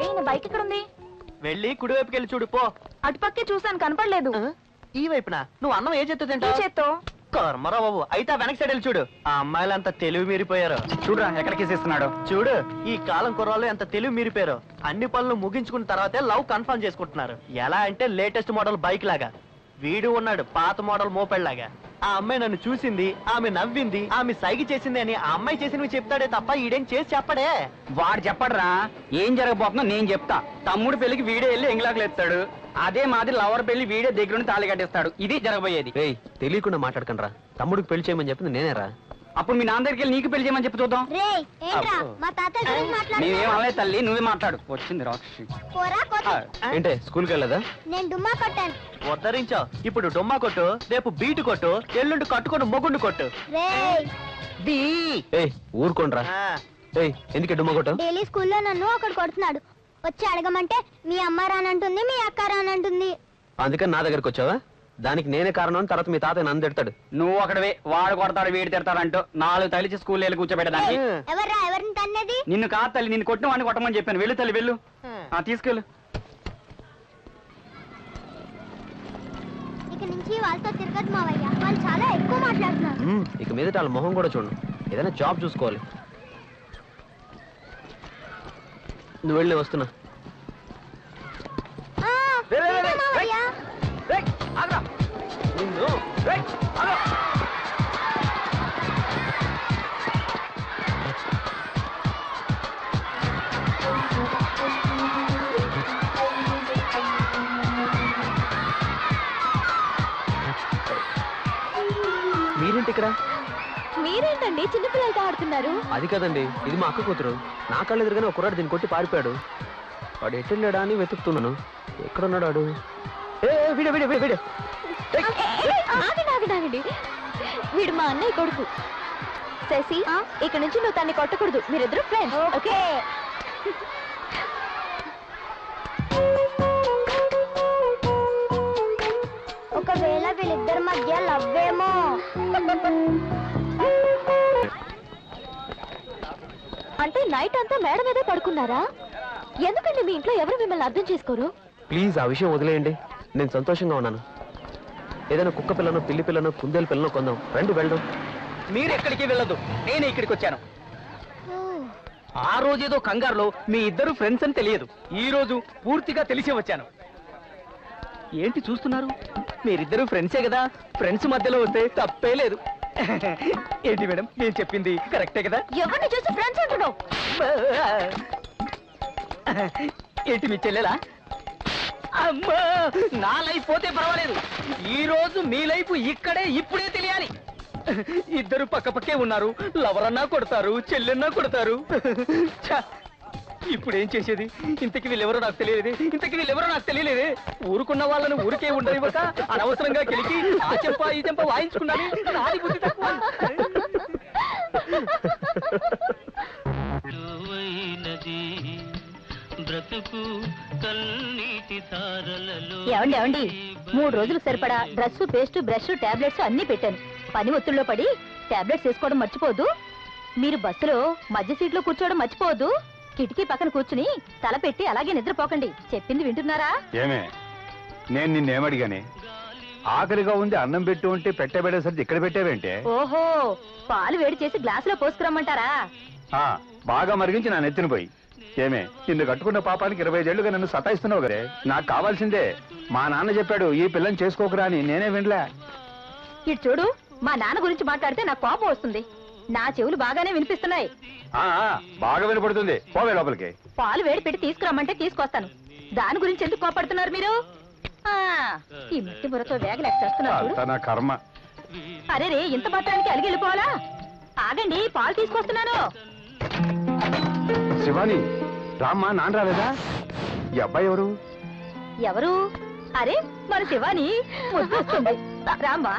ఈయన బైక్ ఎక్కడ ఉంది? వెళ్ళి కుడివైపుకి వెళ్ళి చూడు పో. అటుపక్కే చూసాను, కనపడలేదు. ఈ వైపున నువ్వు అన్నం ఏ చేత్తో తింటావు? చేత్తో. కర్మరా బాబు, అయితే వెనక సైడ్ వెళ్ళి చూడు. ఆ అమ్మాయిలు అంత తెలివి మీరిపోయారు. చూడురా ఎక్కడ కేసేస్తున్నాడు. చూడు, ఈ కాలం కుర్రాళ్ళు ఎంత తెలివి మీరిపోయారు. అన్ని పనులు ముగించుకున్న తర్వాతే లవ్ కన్ఫర్మ్ చేసుకుంటున్నారు. ఎలా అంటే లేటెస్ట్ మోడల్ బైక్ లాగా. వీడు ఉన్నాడు పాత మోడల్ మోపెడ్ లాగా. ఆ అమ్మాయి నన్ను చూసింది, ఆమె నవ్వింది, ఆమె సైగ చేసింది అని ఆ అమ్మాయి చేసినవి చెప్తాడే తప్ప ఈడేం చేసి చెప్పడే. వాడు చెప్పడరా, ఏం జరగబోతుందో నేను చెప్తా. తమ్ముడు పెళ్లికి వీడే వెళ్ళి ఎంగిలాకులు ఎత్తాడు, అదే మాది లవర్ పెళ్లి వీడే దగ్గరుండి తాళి కట్టేస్తాడు. ఇది జరగబోయేది. తెలియకుండా మాట్లాడకండి రా. తమ్ముడికి పెళ్లి చేయమని చెప్పింది నేనేరా. అప్పుడు మీ నాన్న దగ్గరికి వెళ్ళి నీకు పెళ్లి చేయమని చెప్పి చూద్దాం. నేనేం అవే తల్లి, నువ్వే మాట్లాడు. వచ్చింది రాక్షసి. ఏంటే స్కూల్కి వెళ్ళదా? నేను డుమ్మా కొట్టాను. ఉద్ధరించావు. ఇప్పుడు డుమ్మా కొట్టు, రేపు బీటు కొట్టు, ఎల్లుండి కట్టుకొని మొగుండు కొట్టు. ఊరుకోండ్రా. ఎందుకు డుమ్మా కొట్టు? డైలీ స్కూల్లో నన్ను ఒకడు కొడుతున్నాడు. వచ్చి అడగమంటే మీ అమ్మ రానంటుంది, మీ అక్క రానంటుంది. అందుకని నా దగ్గరకు వచ్చావా? దానికి నేనే కారణం. తర్వాత మీ తాత నన్ను తిడతాడు. నువ్వు ఒకటివే, వాడు కొడతాడు వీడు తిడతాడు అంటూ 4 తలిచి స్కూల్ వెళ్ళి కూర్చోబెట్టడానికి. ఎవర్రా ఎవరిని తన్నది? నిన్ను కాదు తల్లి, నిన్ను కొట్టిన వాడిని కొట్టమని చెప్పాను. వెళ్ళు తల్లి వెళ్ళు. తీసుకెళ్ళు. ఇక నుంచి వాళ్ళతో తిరగదు మావయ్య, వాళ్ళు చాలా ఎక్కువ మాట్లాడుతున్నారు. ఇక మీదట వాళ్ళ మొహం కూడా చూడు. ఏదైనా జాబ్ చూసుకోవాలి. నువ్వు వెళ్ళి వస్తున్నా. మీరేంటి ఇక్కడ? మీరేంటండి చిన్నపిల్లలతో ఆడుతున్నారు? అది కదండి, ఇది మా అక్క కూతురు. నా కళ్ళు ఎదురుగానే ఒక కుర్రాడు దీన్ని కొట్టి పారిపోయాడు. వాడు ఎట్టెళ్ళాడా అని వెతుకుతున్నాను. ఎక్కడున్నాడు వాడు? ఆగండి, వీడు మా అన్నయ్య కొడుకు. శశి, ఇక్కడ నుంచి నువ్వు తన్ని కొట్టకూడదు. మీరిద్దరు ఫ్రెండ్స్. ఓకే. ఒకవేళ వీళ్ళిద్దరి మధ్య లవ్వేమో. అంటే నైట్ అంతా మేడ మీద పడుకున్నారా? ఎందుకండి మీ ఇంట్లో ఎవరు మిమ్మల్ని అర్థం చేసుకోరు? ప్లీజ్ ఆ విషయం వదిలేయండి. నేను సంతోషంగా ఉన్నాను. ఏదైనా కుక్క పిల్లను, పిల్లి పిల్లను, కుందేలు పిల్లను కొందాం. రండి వెళ్దాం. మీరు ఎక్కడికి వెళ్ళదు, నేనే ఇక్కడికి వచ్చాను. ఆ రోజేదో కంగారులో మీ ఇద్దరు ఫ్రెండ్స్ అని తెలియదు. ఈ రోజు పూర్తిగా తెలిసి వచ్చాను. ఏంటి చూస్తున్నారు? మీరిద్దరు ఫ్రెండ్సే కదా. ఫ్రెండ్స్ మధ్యలో వస్తే తప్పే లేదు. ఏంటి మేడం, నేను చెప్పింది కరెక్టే కదా? ఎవరిని చూసి ఫ్రెండ్స్ అంటున్నావు? ఏంటి మీ చెల్లెలా? అమ్మా, నా లైఫ్ పోతే పర్వాలేదు. ఈ రోజు మీ లైఫ్ ఇక్కడే ఇప్పుడే తెలియాలి. ఇద్దరు పక్కపక్కే ఉన్నారు. లవరన్నా కొడతారు, చెల్లెన్నా కొడతారు. ఇప్పుడేం చేసేది? ఇంతకి వీళ్ళెవరో నాకు తెలియలేదే. ఊరుకున్న వాళ్ళని ఊరికే ఉండనివ్వక అనవసరంగా గెలికి ఆ చెంప ఈ చెంప వాయించుకున్నాను. నాది బుద్ధి తక్కువ. ఏమండి 3 రోజులు సరిపడా డ్రెస్, పేస్ట్, బ్రష్, టాబ్లెట్స్ అన్ని పెట్టాను. పని ఒత్తుల్లో పడి టాబ్లెట్స్ వేసుకోవడం మర్చిపోదు. మీరు బస్సులో మధ్య సీట్లో కూర్చోవడం మర్చిపోదు. కిటికీ పక్కన కూర్చుని తల పెట్టి అలాగే నిద్రపోకండి. చెప్పింది వింటున్నారా? ఏమే, నేను నిన్నేమడిగానే? ఆకలిగా ఉంది అన్నం పెట్టు ఉంటే పెట్టబెడేసరికి ఇక్కడ పెట్టావేంటే? ఓహో, పాలు వేడి చేసి గ్లాసులో పోసుకురమ్మంటారా? బాగా మరిగించి నా నెత్తిన పోయి. ఏమే, నిన్ను కట్టుకున్న పాపానికి 25 ఏళ్లుగా నన్ను సతాయిస్తున్నావు గరే. నాకు కావాల్సిందే. మా నాన్న చెప్పాడు ఈ పిల్లని చేసుకోకురా అని. నేనే వినలే. ఇటు చూడు, మా నాన్న గురించి మాట్లాడితే నాకు కోపం వస్తుంది. నా చెవులు బాగానే వినిపిస్తున్నాయి. బాగా వినపడుతుంది. పోవే లోపలికి. పాలు వేడి పెట్టి తీసుకురమ్మంటే తీసుకొస్తాను. దాని గురించి ఎందుకు కోపడుతున్నారు మీరు? ఈ మట్టి బుర్రతో వేగలేక చేస్తున్నారు. కర్మ. అరే రే, ఇంత మాత్రానికి అలిగి వెళ్ళిపోవాలా? ఆగండి, పాలు తీసుకొస్తున్నాను. శివాని, రామ్మా. నాన్న రాలేదా? ఈ అబ్బాయి ఎవరు? ఎవరు? అరే, మన శివాని. రామ్మా.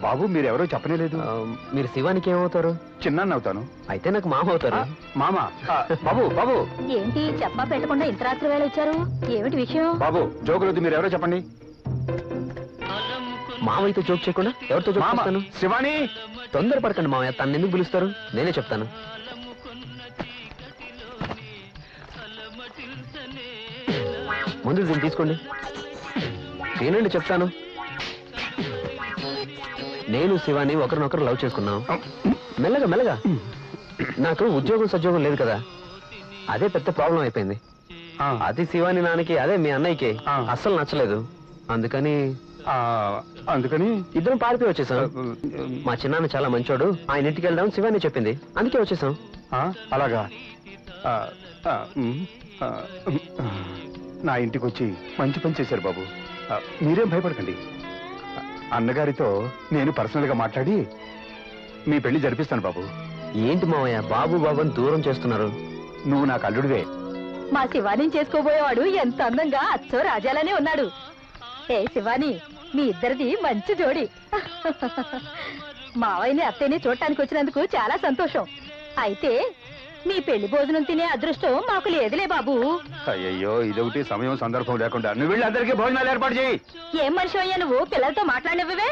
బాబు, మీరెవరో చెప్పనేలేదు. మీరు శివానికి ఏమవుతారు? చిన్నాన్న అవుతాను. అయితే నాకు మామ అవుతారు. మామ? బాబు బాబు. ఏంటి చెప్పా పెట్టకుండా ఇంత రాత్రి వేళ వచ్చారు? ఏమిటి విషయం? బాబు, జోకులొద్దు. మీరెవరో చెప్పండి. మామయ్యతో జోక్ చేయకుండా ఎవరితో జోక్ చేస్తాను? శివాని. తొందరపడకండి మామయ్య. తను ఎందుకు పిలుస్తారు? నేనే చెప్తాను. ముందు దీన్ని తీసుకోండి. నేనండి చెప్తాను. నేను శివాని ఒకరినొకరు లవ్ చేసుకున్నాం. మెల్లగా మెల్లగా. నాకు ఉద్యోగం సద్యోగం లేదు కదా, అదే పెద్ద ప్రాబ్లం అయిపోయింది. అది శివాని నాన్నకి, అదే మీ అన్నయ్యకి అస్సలు నచ్చలేదు. అందుకని ఇద్దరం పారిపోయి వచ్చేసాం. మా చిన్నాన్న చాలా మంచోడు, ఆయన ఇంటికి వెళ్దాం శివాని చెప్పింది, అందుకే వచ్చేసాం. అలాగా? నా ఇంటికి వచ్చి మంచి పని చేశారు బాబు. మీరేం భయపడకండి. అన్నగారితో నేను పర్సనల్ గా మాట్లాడి మీ పెళ్లి జరిపిస్తాను బాబు. ఏంటి మావయ్య బాబు బాబు అని దూరం చేస్తున్నారు? నువ్వు నాకు అల్లుడివే. మా శివాని చేసుకోబోయేవాడు ఎంత అందంగా అచ్చో రాజాలనే ఉన్నాడు. ఏ శివాని, మీ ఇద్దరిది మంచి జోడి. మావయ్యని అత్తయ్యని చూడటానికి వచ్చినందుకు చాలా సంతోషం. అయితే మీ పెళ్లి భోజనం తినే అదృష్టం మాకు లేదులే బాబు. అయ్యయ్యో, ఇదొకటి సమయం సందర్భం లేకుండా నువ్వు వెళ్ళి అందరికీ భోజనాలు ఏర్పాటు చేయి. ఏం మనిషి అయ్యా నువ్వు, పిల్లలతో మాట్లాడినవే?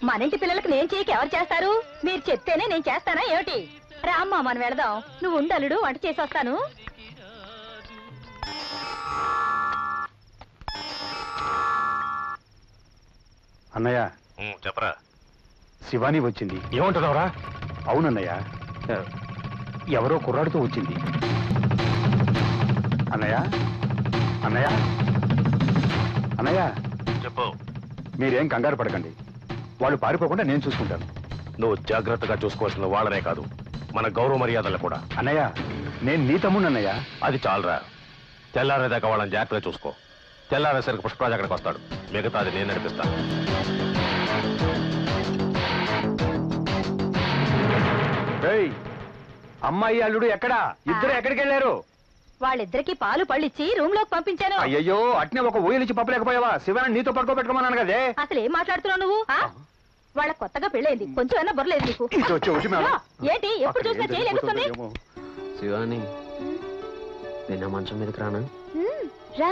మన ఇంటి పిల్లలకు నేను చేయకి ఎవరు చేస్తారు? మీరు చెప్తేనే నేను చేస్తానా ఏమిటి? రామ్మా మనం వెళదాం. నువ్వు ఉండలుడు, వంట చేసి వస్తాను. అన్నయ్య చెప్పరా. శివాని వచ్చింది. ఏమంటున్నావురా? అవునన్నయ్య, ఎవరో కుర్రాడితో వచ్చింది. అన్నయ్య అన్నయ్య అన్నయ్య చెప్పు. మీరేం కంగారు పడకండి, వాళ్ళు పారిపోకుండా నేను చూసుకుంటాను. నువ్వు జాగ్రత్తగా చూసుకోవాల్సిన వాళ్ళనే కాదు, మన గౌరవ మర్యాదలు కూడా. అన్నయ్య, నేను నీ తమ్ముడు అన్నయ్య. అది చాలరా. తెల్లారేదాకా వాళ్ళని జాగ్రత్తగా చూసుకో. తెల్లారేసరికి పుష్పరాజు అక్కడికి వస్తాడు, మిగతాది నేను నడిపిస్తాను. అమ్మాయి అల్లుడు ఎక్కడా? ఇద్దరు ఎక్కడికి వెళ్ళారు? వాళ్ళిద్దరికి పాలు పళ్ళిచ్చి రూమ్ లోకి పంపించాను. అయ్యో, అట్నే ఒక ఊయలిచ్చి పప్పలేకపోయావా? శివాని నీతో పడుకోబెట్టుకోమన్నాను కదే. అసలు ఏం మాట్లాడుతున్నావు నువ్వు? వాళ్ళ కొత్తగా పెళ్ళైంది, కొంచెం అయినా బుర్రలేదు నీకు. ఏంటి ఎప్పుడు చూసినా చేయలేస్తుంది? శివాని, నిన్న మంచం మీదకి రానా? రా.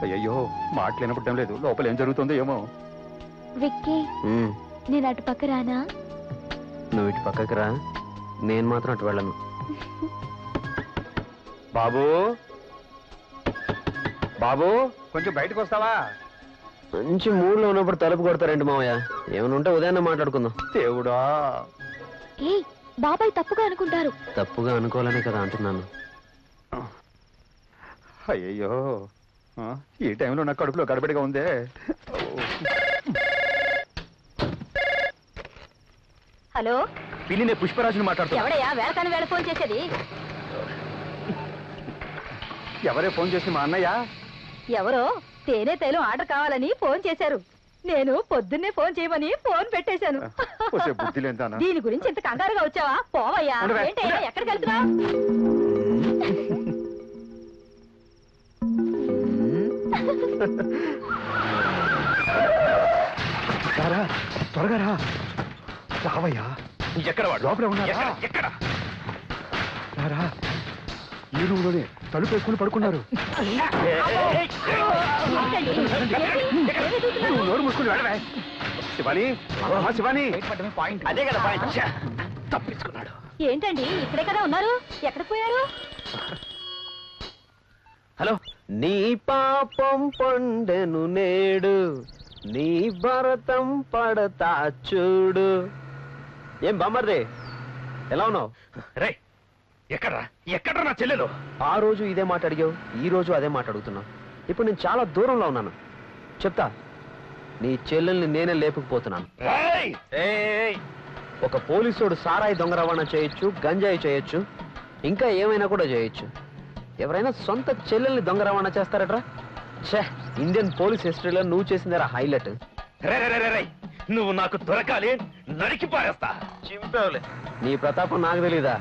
అయ్యో, మాట్లాడినప్పుడు లేదు, లోపల ఏం జరుగుతుందో ఏమో. విక్కీ, నేను అటు పక్క రానా? నువ్వు ఇటు పక్కకి రా, నేను మాత్రం అటు వెళ్ళను. బాబు బాబు, కొంచెం బయటకు వస్తావా? మంచి మూడ్లో ఉన్నప్పుడు తలుపు కొడతారండి మావయ్య. ఏమైనా ఉంటే ఉదయాన్నే మాట్లాడుకుందాం. దేవుడా, ఏ బాబాయ్ తప్పుగా అనుకుంటారు. తప్పుగా అనుకోవాలనే కదా అంటున్నాను. అయ్యయ్యో, ఈ టైంలో నా కడుపులో గడబడిగా ఉందే. హలో, పిల్లి, నేను పుష్పరాజుని మాట్లాడుతున్నా. ఎవడయ్యా వేళకాని వేళ ఫోన్ చేసేది? ఎవరే ఫోన్ చేసి? మా అన్నయ్య. ఎవరో తేనె తైలం ఆర్డర్ కావాలని ఫోన్ చేశారు. నేను పొద్దున్నే ఫోన్ చేయమని ఫోన్ పెట్టేశాను. దీని గురించి ఇంత కంగారుగా వచ్చావా? పోవయ్యా. ఏంటయ్యా, ఎక్కడికి వెళ్తున్నావు? త్వరగా రా. రావయ్యా. ఎక్కడ వాడు? లోపల ఉన్నారా? ఎక్కడ? రారా, ఈ రూమ్లోనే తలుపు వేసుకుని పడుకున్నారు. నువ్వు నోరు మూసుకుని వెళ్ళవే. శివాని, శివాని. అదే కదా పాయింట్. తప్పించుకున్నాడు. ఏంటండి, ఇక్కడే కదా ఉన్నారు, ఎక్కడికి పోయారు? హలో. నీ పాపం పండెను నేడు, నీ భరతం పడతా చూడు. ఏం బామ్మర్ది, ఎలా ఉన్నావు? రే, ఎక్కడ్రా నా చెల్లెలు? ఆ రోజు ఇదే మాట అడిగావు, ఈ రోజు అదే మాట అడుగుతున్నావు. ఇప్పుడు నేను చాలా దూరంలో ఉన్నాను. చెప్తా, నీ చెల్లెల్ని నేనే లేపుకుపోతున్నాను. ఒక పోలీసుడు సారాయి దొంగ రవాణా చేయొచ్చు, గంజాయి చేయొచ్చు, ఇంకా ఏమైనా కూడా చేయొచ్చు. ఎవరైనా సొంత చెల్లెల్ని దొంగ రవాణా చేస్తారట్రా? ఛే, ఇండియన్ పోలీస్ హిస్టరీలో నువ్వు చేసిందేరా హైలైట్. నువ్వు నాకు దొరకాలి, నరికి పారేస్తా. చింపేవులే, నీ ప్రతాపం నాకు తెలీదా?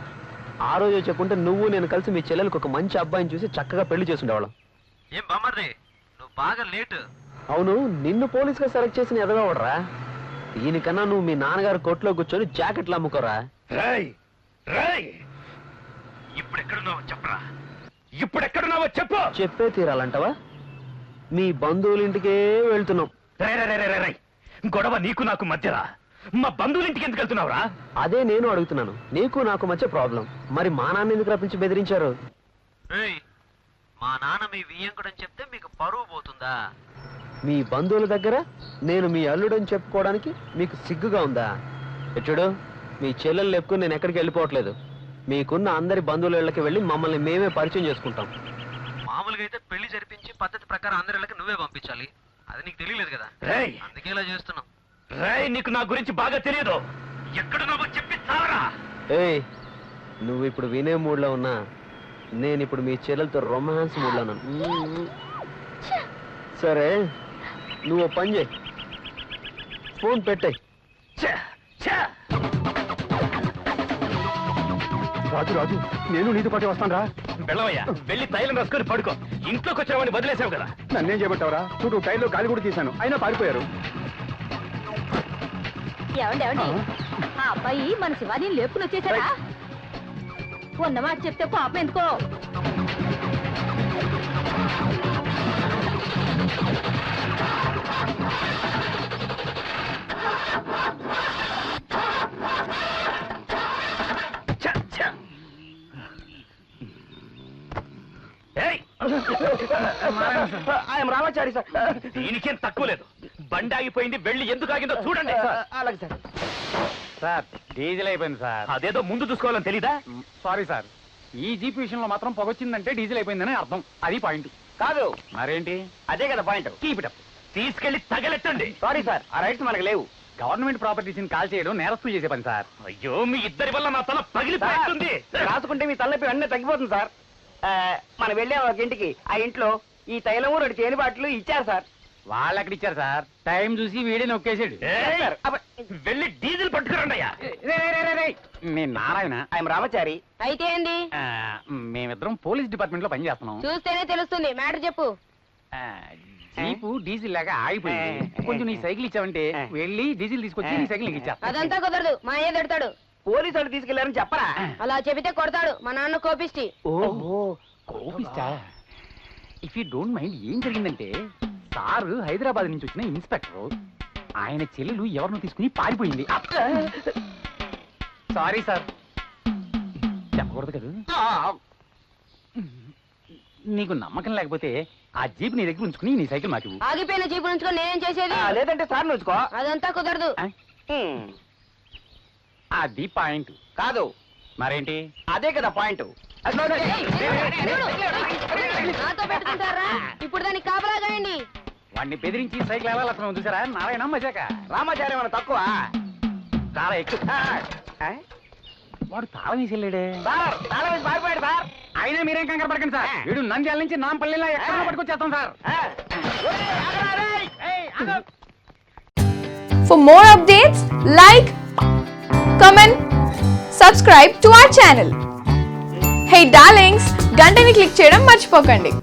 ఆ రోజు చెప్పుంటే నువ్వు నేను కలిసి మీ చెల్లెలకు ఒక మంచి అబ్బాయిని చూసి చక్కగా పెళ్లి చేసుండేవాళ్ళం. ఏం బామ్మర్ది, నువ్వు బాగా లేట్. అవును, నిన్ను పోలీస్ గా సెలెక్ట్ చేసిన ఎదగవడరా? దీనికన్నా నువ్వు మీ నాన్నగారు కొట్లో కూర్చొని జాకెట్లు అమ్ముకోరా. ఇప్పుడు ఎక్కడున్నావు చెప్పరా? ఇప్పుడు ఎక్కడున్నావో చెప్పు. చెప్పే తీరాలంటావా? మీ బంధువుల ఇంటికే వెళ్తున్నాం. రై గొడవ నీకు నాకు మధ్యరా. మా బంధువుల ఇంటికి ఎందుకు వెళ్తున్నావురా? అదే నేను అడుగుతున్నాను. నీకు నాకు మధ్య ప్రాబ్లం. మరి మా నాన్న ఎందుకు రప్పించి బెదిరించారు? మా నాన్న మీ వియ్యంకుడని చెప్తే మీకు పరువు పోతుందా? మీ బంధువుల దగ్గర నేను మీ అల్లుడని చెప్పుకోవడానికి మీకు సిగ్గుగా ఉందా? చూడు, మీ చెల్లెలు లేపుకుని నేను ఎక్కడికి వెళ్ళిపోవట్లేదు. మీకున్న అందరి బంధువుల ఇళ్ళకి వెళ్ళి మమ్మల్ని మేమే పరిచయం చేసుకుంటాం. మామూలుగా అయితే పెళ్లి జరిపించి పద్ధతి ప్రకారం అందరి ఇళ్ళకి నువ్వే పంపించాలి. అది నీకు తెలియలేదు కదా, అందుకే ఇలా చేస్తున్నాం. నీకు నా గురించి బాగా తెలియదు. ఎక్కడున్నావో చెప్పి చావరా. ఏయ్, నువ్వు ఇప్పుడు వినే మూడ్లో ఉన్నా, నేను ఇప్పుడు మీ చెల్లెలతో రొమాన్స్ మూడ్లో ఉన్నాను. సరే, నువ్వు పని చేయి, ఫోన్ పెట్టాయి. రాజు రాజు, నేను నీతో పాటు వస్తాను రా. వెళ్ళవయ్యా, వెళ్ళి తైలం రాసుకొని పడుకో. ఇంట్లోకి వచ్చావని వదిలేసావు కదా. నన్నేం చేయబట్టావరా? చూడు, టైర్లో గాలి కూడా తీశాను, అయినా పారిపోయారు. ఏమండి ఆ అబ్బాయి మన శివాని లేపుకుని వచ్చేసారా? ఉన్నమాట చెప్తే పాపం ఎందుకో. రామాచారి సార్, దీనికేం తక్కువ లేదు. బండి ఆగిపోయింది, వెళ్ళి ఎందుకు ఆగిందో చూడండి. అలాగే సార్. సార్, డీజిల్ అయిపోయింది సార్. అదేదో ముందు చూసుకోవాలని తెలీదా? సారీ సార్, ఈ జీప్ విషయంలో మాత్రం పొగొచ్చిందంటే డీజిల్ అయిపోయిందని అర్థం. అది పాయింట్ కాదు. మరేంటి? అదే కదా పాయింట్. Keep it up. తీసుకెళ్లి తగలెట్టండి. సారీ సార్, ఆ రైట్స్ మనకు లేవు. గవర్నమెంట్ ప్రాపర్టీస్ కాల్ చేయడం నేరస్తులు చేసే పని సార్. అయ్యో, మీ ఇద్దరి వల్ల నా తల పగిలిపోతుంది. రాసుకుంటే మీ తలనొప్పి అన్నీ తగ్గిపోతుంది సార్. మనం వెళ్ళే ఒక ఇంటికి, ఆ ఇంట్లో ఈ తైలము 2 చేని బాటలు ఇచ్చారు సార్. వాళ్ళు ఎక్కడ ఇచ్చారు సార్? టైం చూసి వీడే నొక్కేసాడు. వెళ్ళి డీజిల్ పట్టుకురండి అయ్యా. నేను నారాయణ, ఆయన రామచారి. అయితే ఏంది? మేమిద్దరం పోలీస్ డిపార్ట్మెంట్ లో పని చేస్తున్నాం. చూస్తేనే తెలుస్తుంది. మ్యాటర్ చెప్పు. జీపు డీజిల్ లాగా ఆగిపోయింది. కొంచెం నీ సైకిల్ ఇచ్చావంటే వెళ్ళి డీజిల్ తీసుకొచ్చి నీ సైకిల్ ఇచ్చా. అదంతా కుదరదు. మా అయ్య తిడతాడు. పోలీసు వాళ్ళు తీసుకెళ్లారని చెప్పరా? అలా చెబితే కొడతాడు. మా నాన్న కోపిష్టి. ఓహో, కోపిస్తా. ఇఫ్ యూ డోంట్ మైండ్, ఏం జరిగిందంటే సారు హైదరాబాద్ నుంచి వచ్చిన ఇన్స్పెక్టర్, ఆయన చెల్లెలు ఎవరినో తీసుకుని పారిపోయింది. సారీ సార్, చెప్పకూడదు కదా. నీకు నమ్మకం లేకపోతే ఆ జీప్ నీ దగ్గర ఉంచుకుని నీ సైకిల్ మాకు. ఆగిపోయిన జీపు నుంచుకొని నేనేం చేసేది? లేదంటే సార్ నుంచుకో. అదంతా కుదరదు. అది పాయింట్ కాదు. మరేంటి? అదే కదా పాయింట్. నాతో పెట్టుకుంటారా? ఇప్పుడు దానికి కాపలా కాయండి. వాడిని బెదిరించి సైకిల్ ఎలా అసలు చూసారా? నారాయణ మజాక. రామాచార్య మన తక్కువ. చాలా ఎక్కువ. వాడు తాళం వేసి వెళ్ళాడే. సార్, తాళం వేసి పారిపోయాడు సార్. అయినా మీరేం కంగారు పడకండి సార్. వీడు నంద్యాల నుంచి నాంపల్లిలో ఎక్కడ పట్టుకొచ్చేస్తాం sir. For more updates, like, comment, subscribe to our channel. Hey darlings, గంటని click చేయడం మర్చిపోకండి.